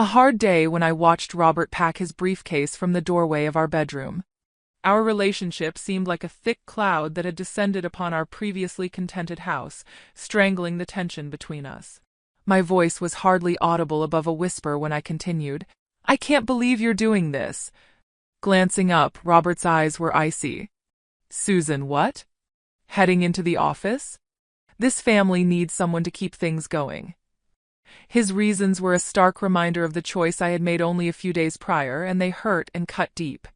A hard day when I watched Robert pack his briefcase from the doorway of our bedroom. Our relationship seemed like a thick cloud that had descended upon our previously contented house, strangling the tension between us. My voice was hardly audible above a whisper when I continued, "I can't believe you're doing this." Glancing up, Robert's eyes were icy. "Susan, what? Heading into the office? This family needs someone to keep things going." His reasons were a stark reminder of the choice I had made only a few days prior, and they hurt and cut deep.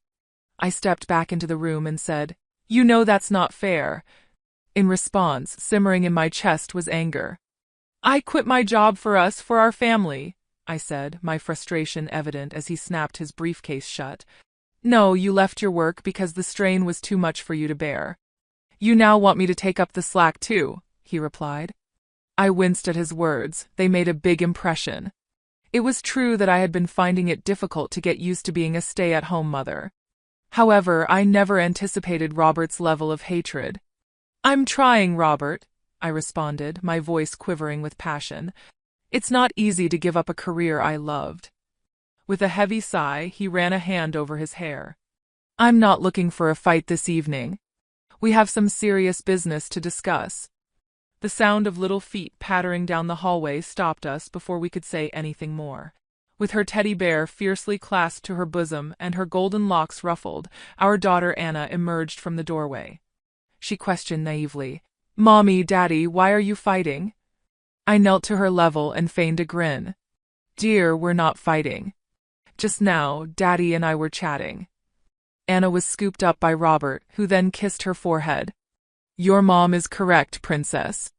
I stepped back into the room and said, "You know that's not fair." In response, simmering in my chest was anger. "I quit my job for us, for our family," I said, my frustration evident as he snapped his briefcase shut. "No, you left your work because the strain was too much for you to bear. You now want me to take up the slack too," he replied. I winced at his words. They made a big impression. It was true that I had been finding it difficult to get used to being a stay-at-home mother. However, I never anticipated Robert's level of hatred. "I'm trying, Robert," I responded, my voice quivering with passion. "It's not easy to give up a career I loved." With a heavy sigh, he ran a hand over his hair. "I'm not looking for a fight this evening. We have some serious business to discuss." The sound of little feet pattering down the hallway stopped us before we could say anything more. With her teddy bear fiercely clasped to her bosom and her golden locks ruffled, our daughter Anna emerged from the doorway. She questioned naively, "Mommy, Daddy, why are you fighting?" I knelt to her level and feigned a grin. "Dear, we're not fighting. Just now, Daddy and I were chatting." Anna was scooped up by Robert, who then kissed her forehead. "Your mom is correct, Princess.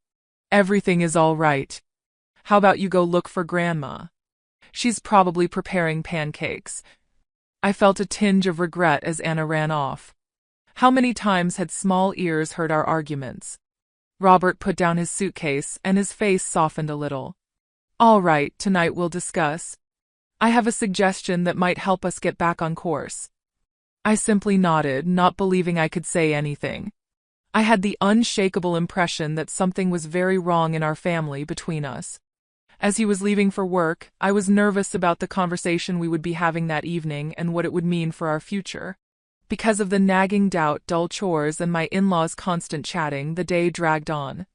Everything is all right. How about you go look for Grandma? She's probably preparing pancakes." I felt a tinge of regret as Anna ran off. How many times had small ears heard our arguments? Robert put down his suitcase and his face softened a little. "All right, tonight we'll discuss. I have a suggestion that might help us get back on course." I simply nodded, not believing I could say anything. I had the unshakable impression that something was very wrong in our family between us. As he was leaving for work, I was nervous about the conversation we would be having that evening and what it would mean for our future. Because of the nagging doubt, dull chores, and my in-laws' constant chatting, the day dragged on.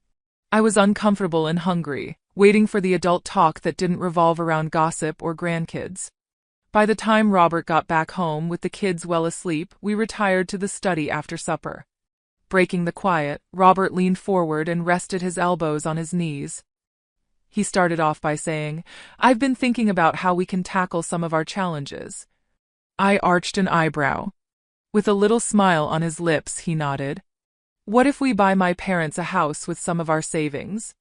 I was uncomfortable and hungry, waiting for the adult talk that didn't revolve around gossip or grandkids. By the time Robert got back home with the kids well asleep, we retired to the study after supper. Breaking the quiet, Robert leaned forward and rested his elbows on his knees. He started off by saying, "I've been thinking about how we can tackle some of our challenges." I arched an eyebrow. With a little smile on his lips, he nodded. "What if we buy my parents a house with some of our savings?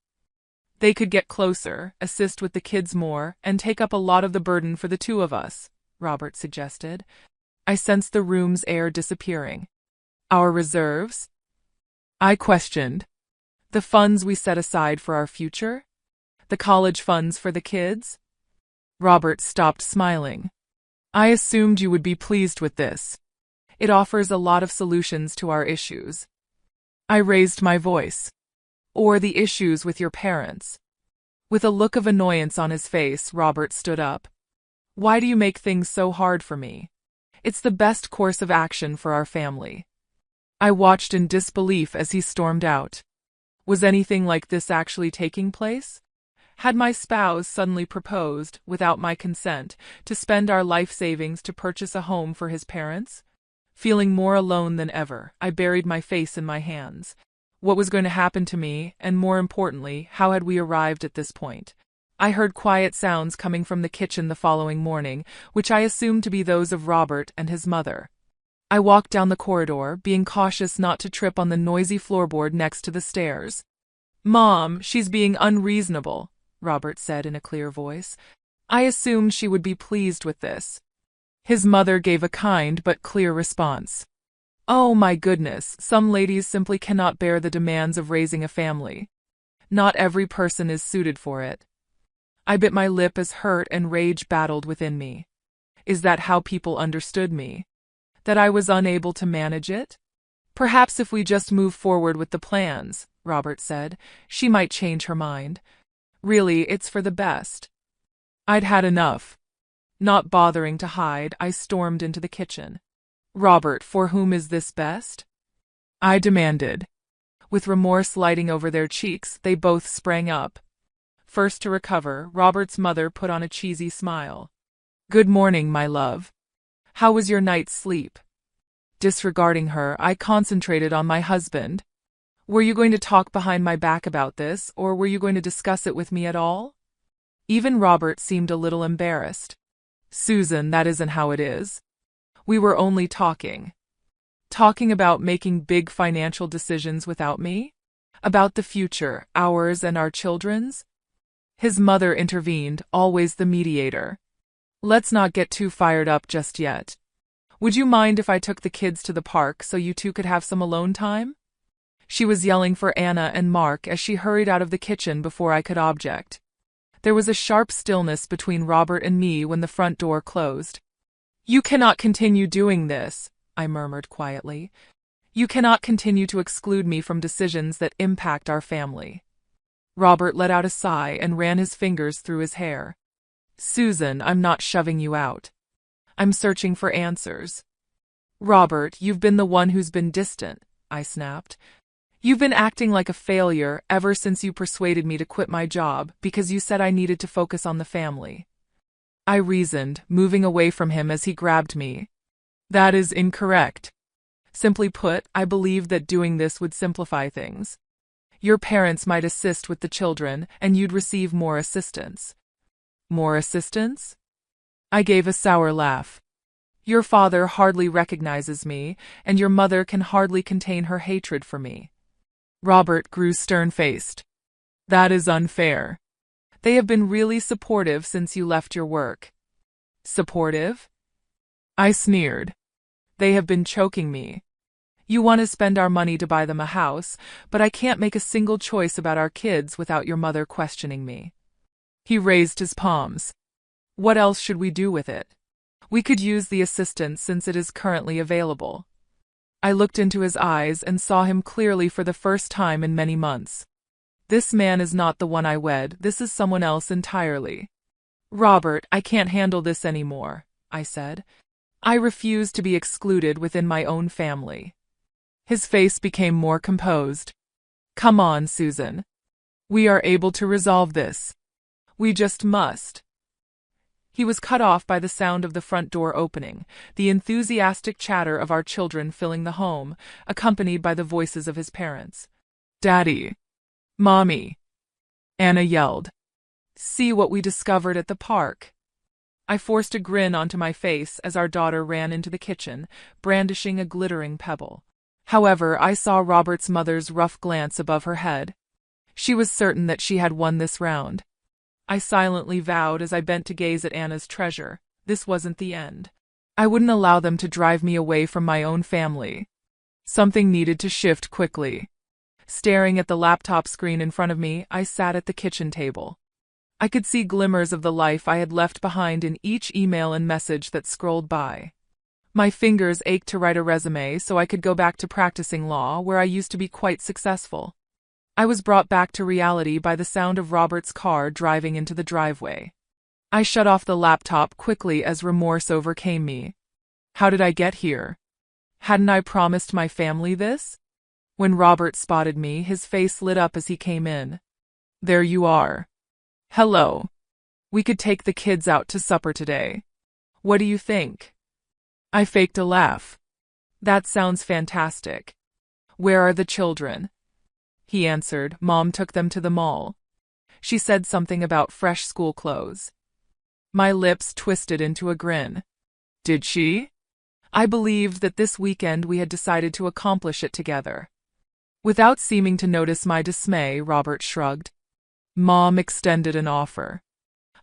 They could get closer, assist with the kids more, and take up a lot of the burden for the two of us," Robert suggested. I sensed the room's air disappearing. "Our reserves?" I questioned. "The funds we set aside for our future? The college funds for the kids?" Robert stopped smiling. "I assumed you would be pleased with this. It offers a lot of solutions to our issues." I raised my voice. "Or the issues with your parents." With a look of annoyance on his face, Robert stood up. "Why do you make things so hard for me? It's the best course of action for our family." I watched in disbelief as he stormed out. Was anything like this actually taking place? Had my spouse suddenly proposed, without my consent, to spend our life savings to purchase a home for his parents? Feeling more alone than ever, I buried my face in my hands. What was going to happen to me, and more importantly, how had we arrived at this point? I heard quiet sounds coming from the kitchen the following morning, which I assumed to be those of Robert and his mother. I walked down the corridor, being cautious not to trip on the noisy floorboard next to the stairs. "Mom, she's being unreasonable," Robert said in a clear voice. I assumed she would be pleased with this. His mother gave a kind but clear response. "Oh my goodness, some ladies simply cannot bear the demands of raising a family. Not every person is suited for it." I bit my lip as hurt and rage battled within me. Is that how people understood me? That I was unable to manage it? "Perhaps if we just move forward with the plans," Robert said, "she might change her mind. Really, it's for the best." I'd had enough. Not bothering to hide, I stormed into the kitchen. Robert, for whom is this best? I demanded. With remorse lighting over their cheeks, they both sprang up. First to recover, Robert's mother put on a cheesy smile. Good morning, my love. How was your night's sleep? Disregarding her, I concentrated on my husband. Were you going to talk behind my back about this, or were you going to discuss it with me at all? Even Robert seemed a little embarrassed. Susan, that isn't how it is. We were only talking. Talking about making big financial decisions without me? About the future, ours and our children's? His mother intervened, always the mediator. Let's not get too fired up just yet. Would you mind if I took the kids to the park so you two could have some alone time? She was yelling for Anna and Mark as she hurried out of the kitchen before I could object. There was a sharp stillness between Robert and me when the front door closed. You cannot continue doing this, I murmured quietly. You cannot continue to exclude me from decisions that impact our family. Robert let out a sigh and ran his fingers through his hair. Susan, I'm not shoving you out. I'm searching for answers. Robert, you've been the one who's been distant, I snapped. You've been acting like a failure ever since you persuaded me to quit my job because you said I needed to focus on the family. I reasoned, moving away from him as he grabbed me. That is incorrect. Simply put, I believed that doing this would simplify things. Your parents might assist with the children, and you'd receive more assistance. More assistance? I gave a sour laugh. Your father hardly recognizes me, and your mother can hardly contain her hatred for me. Robert grew stern-faced. That is unfair. They have been really supportive since you left your work. Supportive? I sneered. They have been choking me. You want to spend our money to buy them a house, but I can't make a single choice about our kids without your mother questioning me. He raised his palms. What else should we do with it? We could use the assistance since it is currently available. I looked into his eyes and saw him clearly for the first time in many months. This man is not the one I wed, this is someone else entirely. Robert, I can't handle this anymore, I said. I refuse to be excluded within my own family. His face became more composed. Come on, Susan. We are able to resolve this. We just must. He was cut off by the sound of the front door opening, the enthusiastic chatter of our children filling the home, accompanied by the voices of his parents. Daddy! Mommy! Anna yelled. See what we discovered at the park. I forced a grin onto my face as our daughter ran into the kitchen, brandishing a glittering pebble. However, I saw Robert's mother's rough glance above her head. She was certain that she had won this round. I silently vowed as I bent to gaze at Anna's treasure. This wasn't the end. I wouldn't allow them to drive me away from my own family. Something needed to shift quickly. Staring at the laptop screen in front of me, I sat at the kitchen table. I could see glimmers of the life I had left behind in each email and message that scrolled by. My fingers ached to write a resume so I could go back to practicing law, where I used to be quite successful. I was brought back to reality by the sound of Robert's car driving into the driveway. I shut off the laptop quickly as remorse overcame me. How did I get here? Hadn't I promised my family this? When Robert spotted me, his face lit up as he came in. There you are. Hello. We could take the kids out to supper today. What do you think? I faked a laugh. That sounds fantastic. Where are the children? He answered, Mom took them to the mall. She said something about fresh school clothes. My lips twisted into a grin. Did she? I believed that this weekend we had decided to accomplish it together. Without seeming to notice my dismay, Robert shrugged. Mom extended an offer.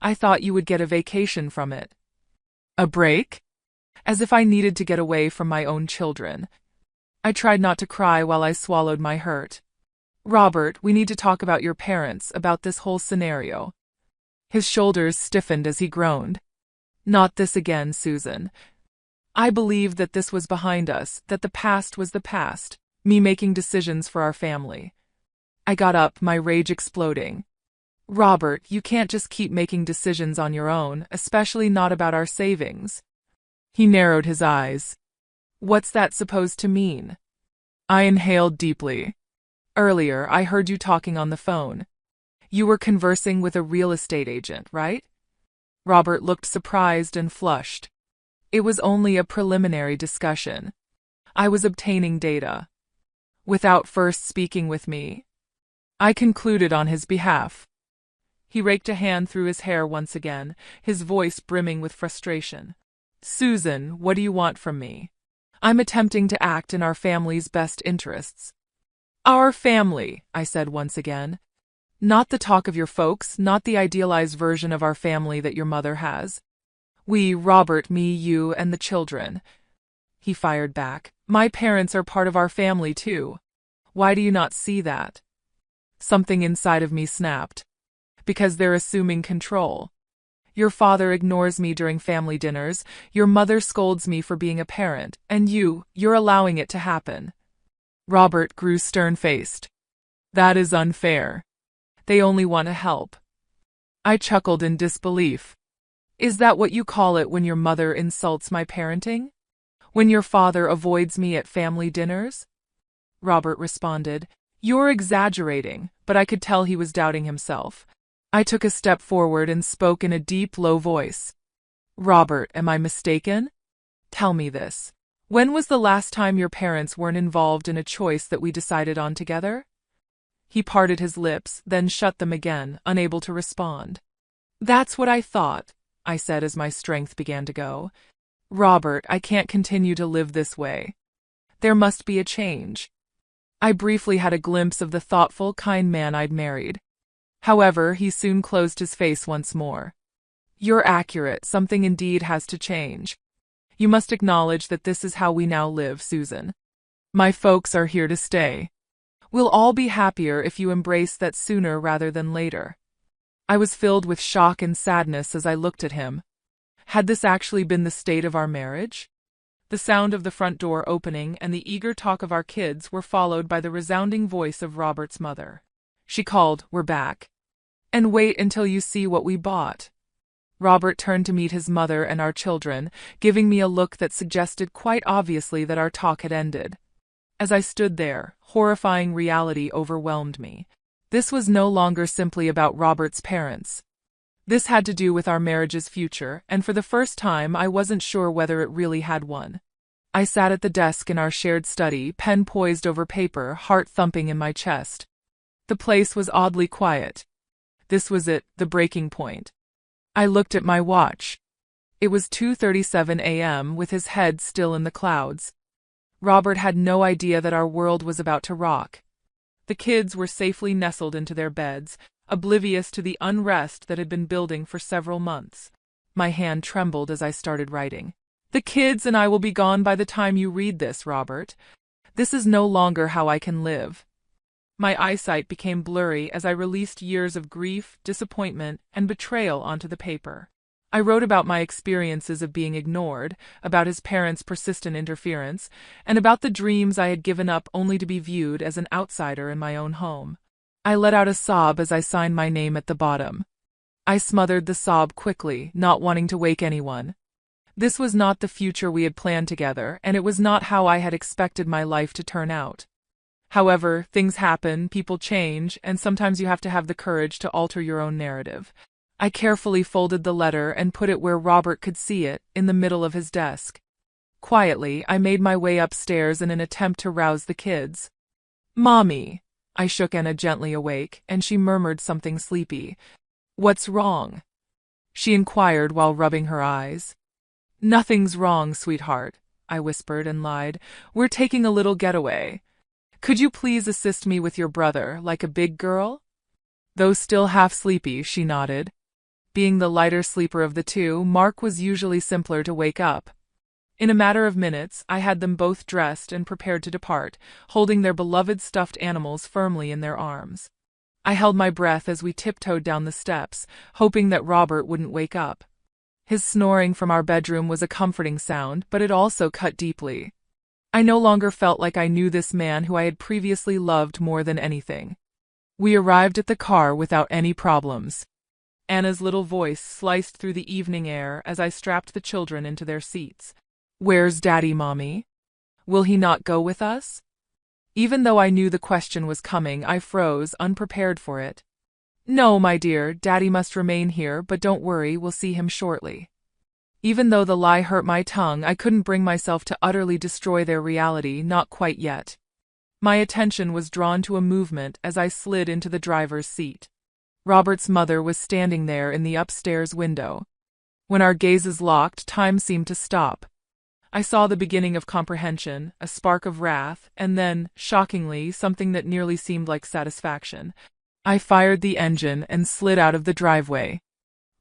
I thought you would get a vacation from it. A break? As if I needed to get away from my own children. I tried not to cry while I swallowed my hurt. Robert, we need to talk about your parents, about this whole scenario. His shoulders stiffened as he groaned. Not this again, Susan. I believed that this was behind us, that the past was the past, me making decisions for our family. I got up, my rage exploding. Robert, you can't just keep making decisions on your own, especially not about our savings. He narrowed his eyes. What's that supposed to mean? I inhaled deeply. Earlier, I heard you talking on the phone. You were conversing with a real estate agent, right? Robert looked surprised and flushed. It was only a preliminary discussion. I was obtaining data. Without first speaking with me. I concluded on his behalf. He raked a hand through his hair once again, his voice brimming with frustration. Susan, what do you want from me? I'm attempting to act in our family's best interests. Our family, I said once again. Not the talk of your folks, not the idealized version of our family that your mother has. We, Robert, me, you, and the children. He fired back. My parents are part of our family too. Why do you not see that? Something inside of me snapped. Because they're assuming control. Your father ignores me during family dinners, your mother scolds me for being a parent, and you're allowing it to happen. Robert grew stern-faced. That is unfair. They only want to help. I chuckled in disbelief. Is that what you call it when your mother insults my parenting? When your father avoids me at family dinners? Robert responded. You're exaggerating, but I could tell he was doubting himself. I took a step forward and spoke in a deep, low voice. Robert, am I mistaken? Tell me this. When was the last time your parents weren't involved in a choice that we decided on together? He parted his lips, then shut them again, unable to respond. That's what I thought, I said as my strength began to go. Robert, I can't continue to live this way. There must be a change. I briefly had a glimpse of the thoughtful, kind man I'd married. However, he soon closed his face once more. You're accurate, something indeed has to change. You must acknowledge that this is how we now live, Susan. My folks are here to stay. We'll all be happier if you embrace that sooner rather than later. I was filled with shock and sadness as I looked at him. Had this actually been the state of our marriage? The sound of the front door opening and the eager talk of our kids were followed by the resounding voice of Robert's mother. She called, "We're back. And wait until you see what we bought." Robert turned to meet his mother and our children, giving me a look that suggested quite obviously that our talk had ended. As I stood there, horrifying reality overwhelmed me. This was no longer simply about Robert's parents. This had to do with our marriage's future, and for the first time I wasn't sure whether it really had one. I sat at the desk in our shared study, pen poised over paper, heart thumping in my chest. The place was oddly quiet. This was it, the breaking point. I looked at my watch. It was 2:37 a.m. with his head still in the clouds. Robert had no idea that our world was about to rock. The kids were safely nestled into their beds, oblivious to the unrest that had been building for several months. My hand trembled as I started writing. The kids and I will be gone by the time you read this, Robert. This is no longer how I can live. My eyesight became blurry as I released years of grief, disappointment, and betrayal onto the paper. I wrote about my experiences of being ignored, about his parents' persistent interference, and about the dreams I had given up only to be viewed as an outsider in my own home. I let out a sob as I signed my name at the bottom. I smothered the sob quickly, not wanting to wake anyone. This was not the future we had planned together, and it was not how I had expected my life to turn out. However, things happen, people change, and sometimes you have to have the courage to alter your own narrative. I carefully folded the letter and put it where Robert could see it, in the middle of his desk. Quietly, I made my way upstairs in an attempt to rouse the kids. "Mommy!" I shook Anna gently awake, and she murmured something sleepy. "What's wrong?" she inquired while rubbing her eyes. "Nothing's wrong, sweetheart," I whispered and lied. "We're taking a little getaway. Could you please assist me with your brother, like a big girl?" Though still half sleepy, she nodded. Being the lighter sleeper of the two, Mark was usually simpler to wake up. In a matter of minutes, I had them both dressed and prepared to depart, holding their beloved stuffed animals firmly in their arms. I held my breath as we tiptoed down the steps, hoping that Robert wouldn't wake up. His snoring from our bedroom was a comforting sound, but it also cut deeply. I no longer felt like I knew this man who I had previously loved more than anything. We arrived at the car without any problems. Anna's little voice sliced through the evening air as I strapped the children into their seats. "Where's Daddy, Mommy? Will he not go with us?" Even though I knew the question was coming, I froze, unprepared for it. "No, my dear, Daddy must remain here, but don't worry, we'll see him shortly." Even though the lie hurt my tongue, I couldn't bring myself to utterly destroy their reality, not quite yet. My attention was drawn to a movement as I slid into the driver's seat. Robert's mother was standing there in the upstairs window. When our gazes locked, time seemed to stop. I saw the beginning of comprehension, a spark of wrath, and then, shockingly, something that nearly seemed like satisfaction. I fired the engine and slid out of the driveway.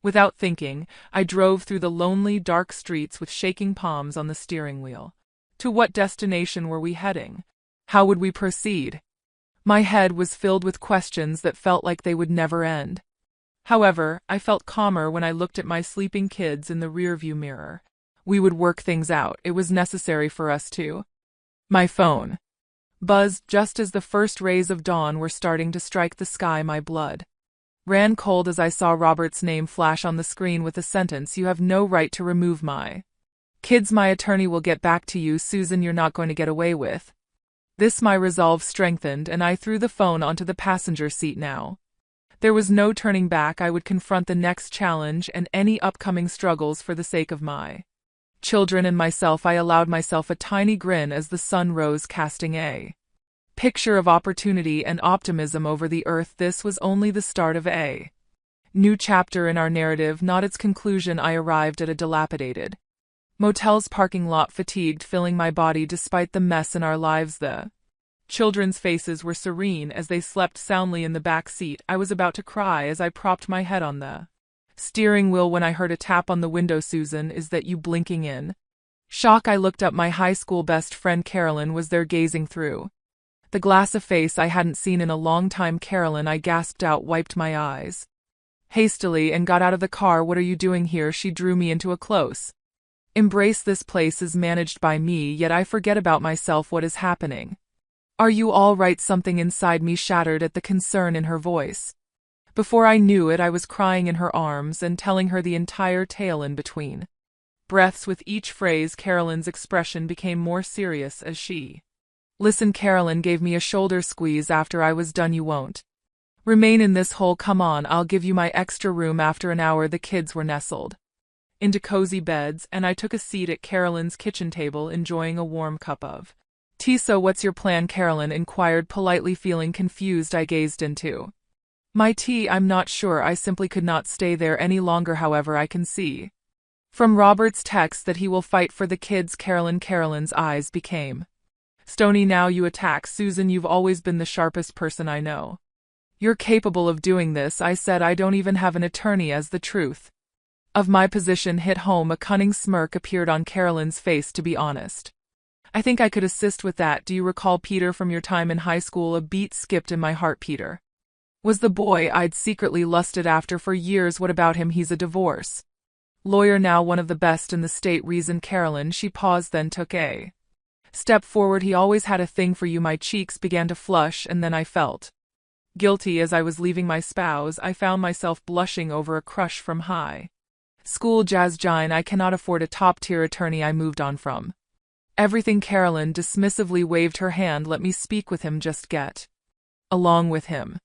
Without thinking, I drove through the lonely, dark streets with shaking palms on the steering wheel. To what destination were we heading? How would we proceed? My head was filled with questions that felt like they would never end. However, I felt calmer when I looked at my sleeping kids in the rearview mirror. We would work things out. It was necessary for us to. My phone buzzed just as the first rays of dawn were starting to strike the sky. My blood ran cold as I saw Robert's name flash on the screen with the sentence, "You have no right to remove my kids. My attorney will get back to you, Susan. You're not going to get away with this." My resolve strengthened, and I threw the phone onto the passenger seat. Now there was no turning back. I would confront the next challenge and any upcoming struggles for the sake of my children and myself. I allowed myself a tiny grin as the sun rose, casting a picture of opportunity and optimism over the earth. This was only the start of a new chapter in our narrative, not its conclusion. I arrived at a dilapidated motel's parking lot, fatigued filling my body despite the mess in our lives. The children's faces were serene as they slept soundly in the back seat. I was about to cry as I propped my head on the steering wheel when I heard a tap on the window. "Susan, is that you?" Blinking in shock, I looked up. My high school best friend Carolyn was there, gazing through the glass, a face I hadn't seen in a long time. "Carolyn," I gasped out, wiped my eyes hastily, and got out of the car. "What are you doing here?" She drew me into a close embrace. "This place is managed by me, yet I forget about myself. What is happening? Are you all right?" Something inside me shattered at the concern in her voice. Before I knew it, I was crying in her arms and telling her the entire tale in between breaths. With each phrase, Carolyn's expression became more serious as she listened. Carolyn gave me a shoulder squeeze after I was done. "You won't remain in this hole. Come on, I'll give you my extra room." After an hour, the kids were nestled into cozy beds, and I took a seat at Carolyn's kitchen table, enjoying a warm cup of tea. "So what's your plan?" Carolyn inquired politely. Feeling confused, I gazed into my tea. "I'm not sure. I simply could not stay there any longer. However, I can see from Robert's text that he will fight for the kids." Carolyn's eyes became stony. "Now you attack, Susan. You've always been the sharpest person I know. You're capable of doing this," I said. "I don't even have an attorney." As the truth of my position hit home, a cunning smirk appeared on Carolyn's face. "To be honest, I think I could assist with that. Do you recall Peter from your time in high school?" A beat skipped in my heart. Peter was the boy I'd secretly lusted after for years. "What about him?" "He's a divorce lawyer now, one of the best in the state," reasoned Carolyn. She paused, then took a step forward. "He always had a thing for you." My cheeks began to flush, and then I felt guilty. As I was leaving my spouse, I found myself blushing over a crush from high school. "Jazz Jine, I cannot afford a top-tier attorney. I moved on from everything." Carolyn dismissively waved her hand. "Let me speak with him. Just get along with him."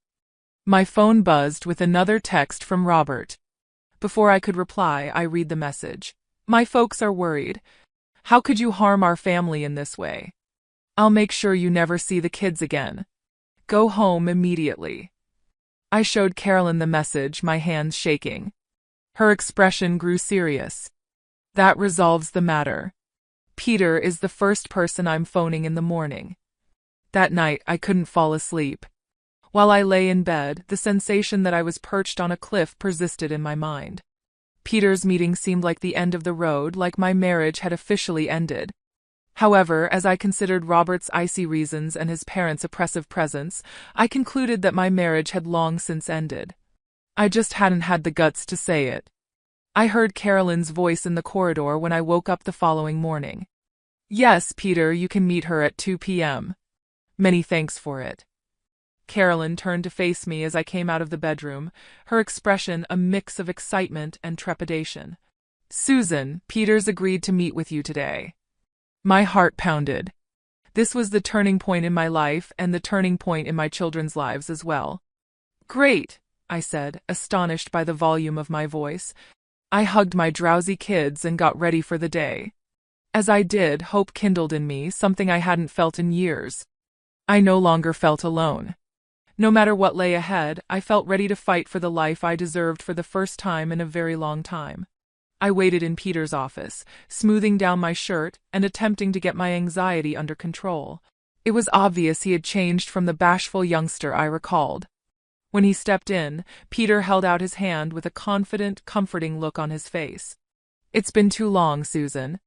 My phone buzzed with another text from Robert. Before I could reply, I read the message. "My folks are worried. How could you harm our family in this way? I'll make sure you never see the kids again. Go home immediately." I showed Carolyn the message, my hands shaking. Her expression grew serious. "That resolves the matter. Peter is the first person I'm phoning in the morning." That night, I couldn't fall asleep. While I lay in bed, the sensation that I was perched on a cliff persisted in my mind. Peter's meeting seemed like the end of the road, like my marriage had officially ended. However, as I considered Robert's icy reasons and his parents' oppressive presence, I concluded that my marriage had long since ended. I just hadn't had the guts to say it. I heard Carolyn's voice in the corridor when I woke up the following morning. "Yes, Peter, you can meet her at 2 p.m. Many thanks for it." Carolyn turned to face me as I came out of the bedroom, her expression a mix of excitement and trepidation. "Susan, Peter's agreed to meet with you today." My heart pounded. This was the turning point in my life and the turning point in my children's lives as well. "Great," I said, astonished by the volume of my voice. I hugged my drowsy kids and got ready for the day. As I did, hope kindled in me, something I hadn't felt in years. I no longer felt alone. No matter what lay ahead, I felt ready to fight for the life I deserved for the first time in a very long time. I waited in Peter's office, smoothing down my shirt and attempting to get my anxiety under control. It was obvious he had changed from the bashful youngster I recalled. When he stepped in, Peter held out his hand with a confident, comforting look on his face. "It's been too long, Susan.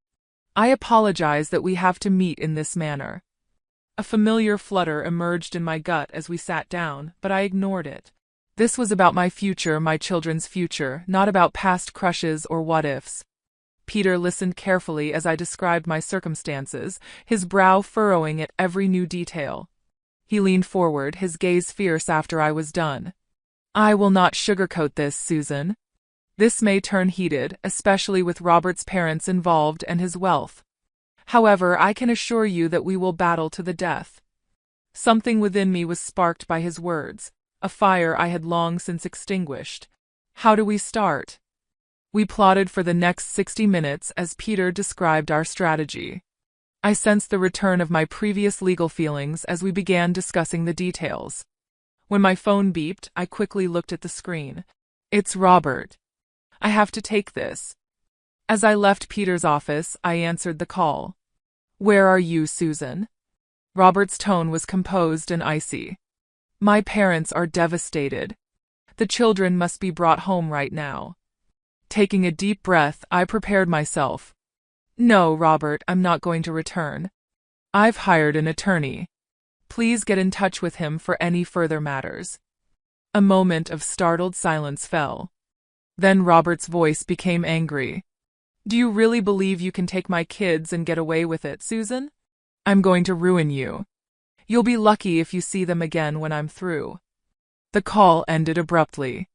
I apologize that we have to meet in this manner." A familiar flutter emerged in my gut as we sat down, but I ignored it. This was about my future, my children's future, not about past crushes or what-ifs. Peter listened carefully as I described my circumstances, his brow furrowing at every new detail. He leaned forward, his gaze fierce after I was done. "I will not sugarcoat this, Susan. This may turn heated, especially with Robert's parents involved and his wealth. However, I can assure you that we will battle to the death." Something within me was sparked by his words, a fire I had long since extinguished. "How do we start?" We plotted for the next 60 minutes as Peter described our strategy. I sensed the return of my previous legal feelings as we began discussing the details. When my phone beeped, I quickly looked at the screen. "It's Robert. I have to take this." As I left Peter's office, I answered the call. "Where are you, Susan?" Robert's tone was composed and icy. "My parents are devastated. The children must be brought home right now." Taking a deep breath, I prepared myself. "No, Robert, I'm not going to return. I've hired an attorney. Please get in touch with him for any further matters." A moment of startled silence fell. Then Robert's voice became angry. "Do you really believe you can take my kids and get away with it, Susan? I'm going to ruin you. You'll be lucky if you see them again when I'm through." The call ended abruptly.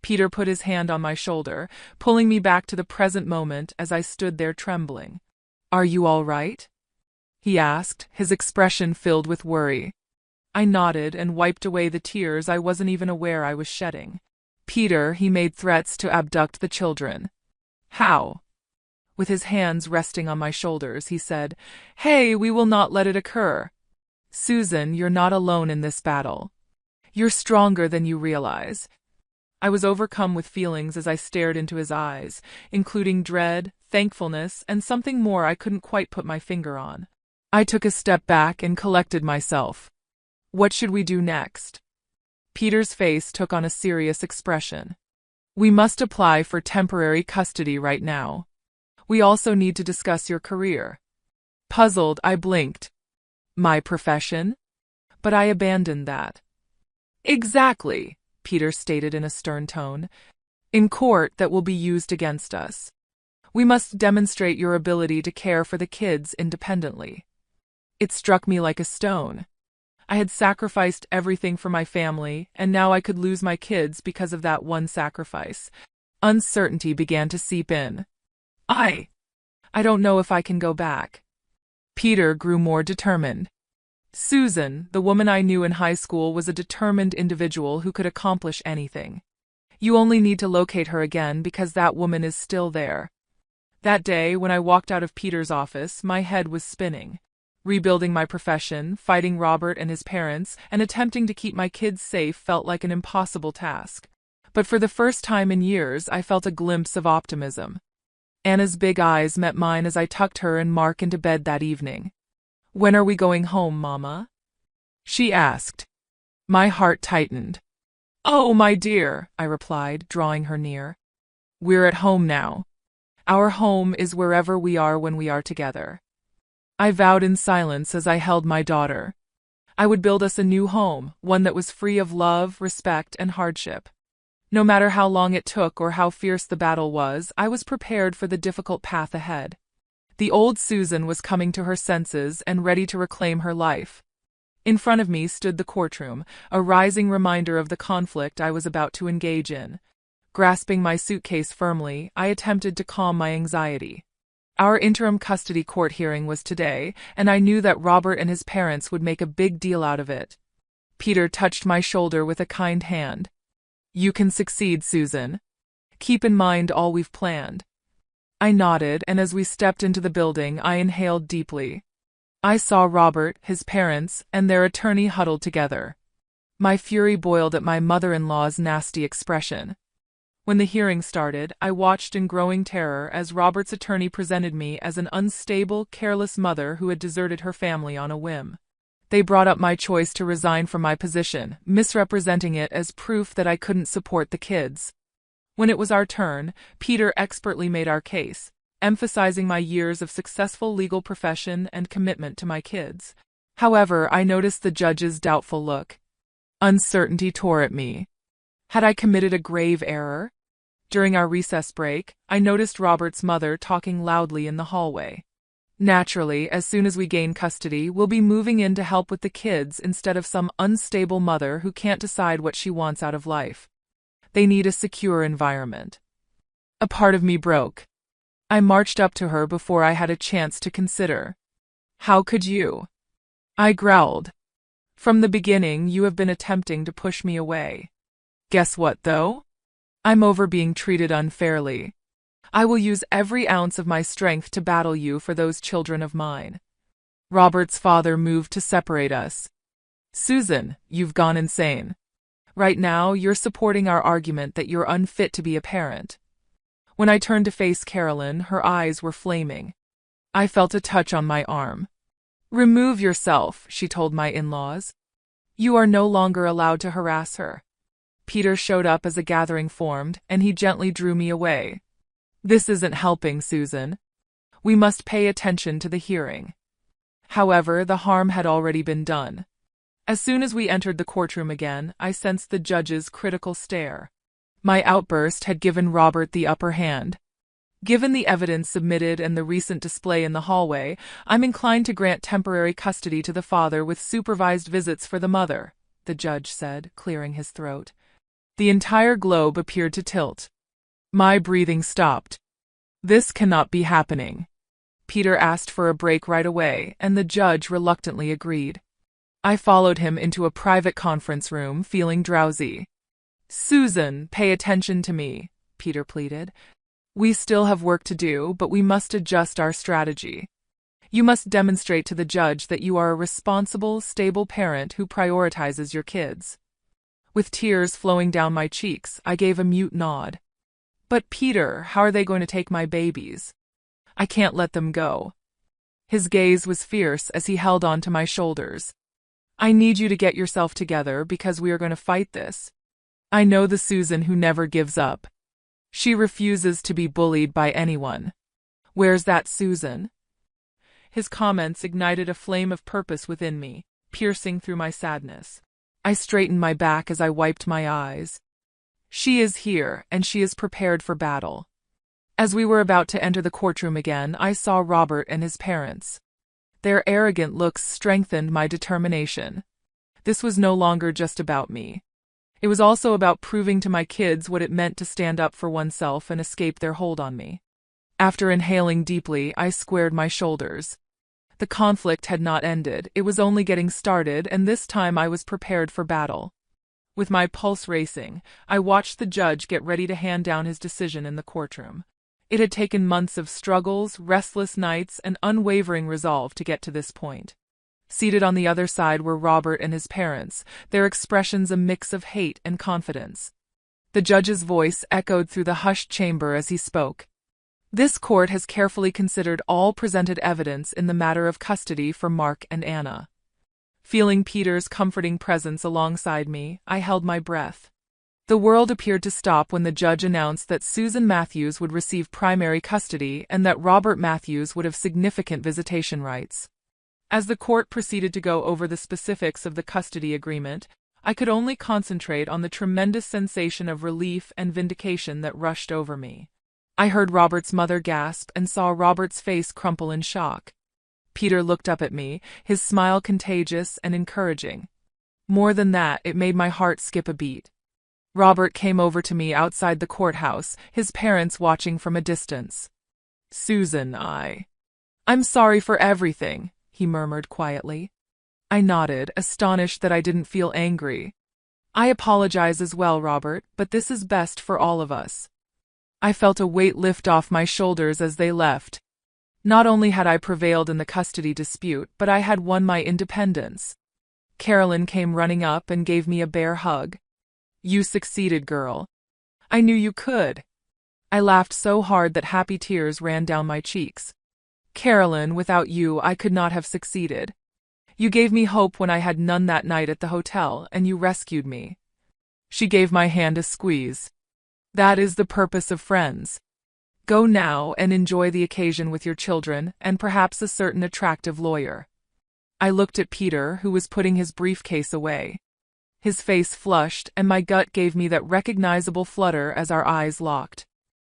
Peter put his hand on my shoulder, pulling me back to the present moment as I stood there trembling. "Are you all right?" he asked, his expression filled with worry. I nodded and wiped away the tears I wasn't even aware I was shedding. "Peter, he made threats to abduct the children." "How?" With his hands resting on my shoulders, he said, "Hey, we will not let it occur. Susan, you're not alone in this battle. You're stronger than you realize." I was overcome with feelings as I stared into his eyes, including dread, thankfulness, and something more I couldn't quite put my finger on. I took a step back and collected myself. "What should we do next?" Peter's face took on a serious expression. "We must apply for temporary custody right now. We also need to discuss your career." Puzzled, I blinked. "My profession?" But I abandoned that. "Exactly," Peter stated in a stern tone. "In court, that will be used against us. We must demonstrate your ability to care for the kids independently." It struck me like a stone. I had sacrificed everything for my family, and now I could lose my kids because of that one sacrifice. Uncertainty began to seep in. I don't know if I can go back." Peter grew more determined. "Susan, the woman I knew in high school, was a determined individual who could accomplish anything. You only need to locate her again because that woman is still there." That day, when I walked out of Peter's office, my head was spinning. Rebuilding my profession, fighting Robert and his parents, and attempting to keep my kids safe felt like an impossible task. But for the first time in years, I felt a glimpse of optimism. Anna's big eyes met mine as I tucked her and Mark into bed that evening. "When are we going home, Mama?" she asked. My heart tightened. "Oh, my dear," I replied, drawing her near. "We're at home now. Our home is wherever we are when we are together." I vowed in silence as I held my daughter. I would build us a new home, one that was free of love, respect, and hardship. No matter how long it took or how fierce the battle was, I was prepared for the difficult path ahead. The old Susan was coming to her senses and ready to reclaim her life. In front of me stood the courtroom, a rising reminder of the conflict I was about to engage in. Grasping my suitcase firmly, I attempted to calm my anxiety. Our interim custody court hearing was today, and I knew that Robert and his parents would make a big deal out of it. Peter touched my shoulder with a kind hand. "You can succeed, Susan. Keep in mind all we've planned." I nodded, and as we stepped into the building, I inhaled deeply. I saw Robert, his parents, and their attorney huddled together. My fury boiled at my mother-in-law's nasty expression. When the hearing started, I watched in growing terror as Robert's attorney presented me as an unstable, careless mother who had deserted her family on a whim. They brought up my choice to resign from my position, misrepresenting it as proof that I couldn't support the kids. When it was our turn, Peter expertly made our case, emphasizing my years of successful legal profession and commitment to my kids. However, I noticed the judge's doubtful look. Uncertainty tore at me. Had I committed a grave error? During our recess break, I noticed Robert's mother talking loudly in the hallway. Naturally, as soon as we gain custody, we'll be moving in to help with the kids instead of some unstable mother who can't decide what she wants out of life. They need a secure environment. A part of me broke. I marched up to her before I had a chance to consider. "How could you?" I growled. "From the beginning, you have been attempting to push me away. Guess what, though? I'm over being treated unfairly. I will use every ounce of my strength to battle you for those children of mine." Robert's father moved to separate us. "Susan, you've gone insane. Right now, you're supporting our argument that you're unfit to be a parent." When I turned to face Carolyn, her eyes were flaming. I felt a touch on my arm. "Remove yourself," she told my in-laws. "You are no longer allowed to harass her." Peter showed up as a gathering formed, and he gently drew me away. "This isn't helping, Susan. We must pay attention to the hearing." However, the harm had already been done. As soon as we entered the courtroom again, I sensed the judge's critical stare. My outburst had given Robert the upper hand. Given the evidence submitted and the recent display in the hallway, I'm inclined to grant temporary custody to the father with supervised visits for the mother, the judge said, clearing his throat. The entire globe appeared to tilt. My breathing stopped. "This cannot be happening." Peter asked for a break right away, and the judge reluctantly agreed. I followed him into a private conference room, feeling drowsy. "Susan, pay attention to me," Peter pleaded. "We still have work to do, but we must adjust our strategy. You must demonstrate to the judge that you are a responsible, stable parent who prioritizes your kids." With tears flowing down my cheeks, I gave a mute nod. "But Peter, how are they going to take my babies? I can't let them go." His gaze was fierce as he held on to my shoulders. "I need you to get yourself together because we are going to fight this. I know the Susan who never gives up. She refuses to be bullied by anyone. Where's that Susan?" His comments ignited a flame of purpose within me, piercing through my sadness. I straightened my back as I wiped my eyes. "She is here, and she is prepared for battle." As we were about to enter the courtroom again, I saw Robert and his parents. Their arrogant looks strengthened my determination. This was no longer just about me. It was also about proving to my kids what it meant to stand up for oneself and escape their hold on me. After inhaling deeply, I squared my shoulders. The conflict had not ended, it was only getting started, and this time I was prepared for battle. With my pulse racing, I watched the judge get ready to hand down his decision in the courtroom. It had taken months of struggles, restless nights, and unwavering resolve to get to this point. Seated on the other side were Robert and his parents, their expressions a mix of hate and confidence. The judge's voice echoed through the hushed chamber as he spoke. "This court has carefully considered all presented evidence in the matter of custody for Mark and Anna." Feeling Peter's comforting presence alongside me, I held my breath. The world appeared to stop when the judge announced that Susan Matthews would receive primary custody and that Robert Matthews would have significant visitation rights. As the court proceeded to go over the specifics of the custody agreement, I could only concentrate on the tremendous sensation of relief and vindication that rushed over me. I heard Robert's mother gasp and saw Robert's face crumple in shock. Peter looked up at me, his smile contagious and encouraging. More than that, it made my heart skip a beat. Robert came over to me outside the courthouse, his parents watching from a distance. "Susan, I'm sorry for everything," he murmured quietly. I nodded, astonished that I didn't feel angry. "I apologize as well, Robert, but this is best for all of us." I felt a weight lift off my shoulders as they left. Not only had I prevailed in the custody dispute, but I had won my independence. Carolyn came running up and gave me a bear hug. "You succeeded, girl. I knew you could." I laughed so hard that happy tears ran down my cheeks. "Carolyn, without you, I could not have succeeded. You gave me hope when I had none that night at the hotel, and you rescued me." She gave my hand a squeeze. "That is the purpose of friends. Go now and enjoy the occasion with your children and perhaps a certain attractive lawyer." I looked at Peter, who was putting his briefcase away. His face flushed, and my gut gave me that recognizable flutter as our eyes locked.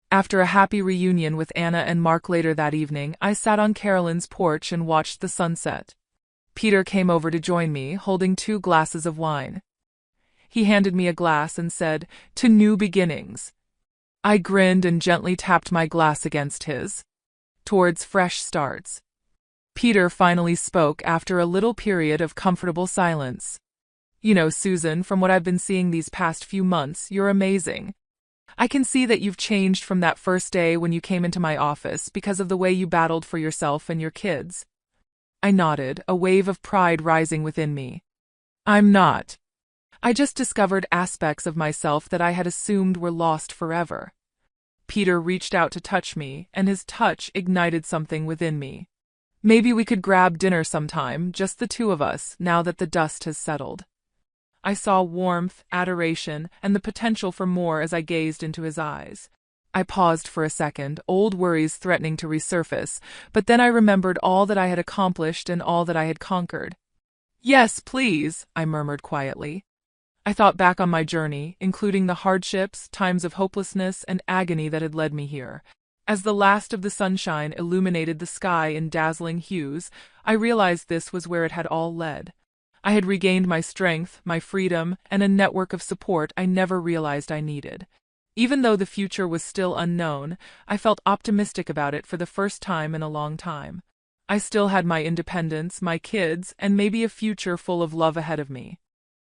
After a happy reunion with Anna and Mark later that evening, I sat on Carolyn's porch and watched the sunset. Peter came over to join me, holding 2 glasses of wine. He handed me a glass and said, "To new beginnings." I grinned and gently tapped my glass against his. "Towards fresh starts." Peter finally spoke after a little period of comfortable silence. "You know, Susan, from what I've been seeing these past few months, you're amazing. I can see that you've changed from that first day when you came into my office because of the way you battled for yourself and your kids." I nodded, a wave of pride rising within me. "I'm not. I just discovered aspects of myself that I had assumed were lost forever." Peter reached out to touch me, and his touch ignited something within me. "Maybe we could grab dinner sometime, just the 2 of us, now that the dust has settled." I saw warmth, adoration, and the potential for more as I gazed into his eyes. I paused for a second, old worries threatening to resurface, but then I remembered all that I had accomplished and all that I had conquered. "Yes, please," I murmured quietly. I thought back on my journey, including the hardships, times of hopelessness, and agony that had led me here. As the last of the sunshine illuminated the sky in dazzling hues, I realized this was where it had all led. I had regained my strength, my freedom, and a network of support I never realized I needed. Even though the future was still unknown, I felt optimistic about it for the first time in a long time. I still had my independence, my kids, and maybe a future full of love ahead of me.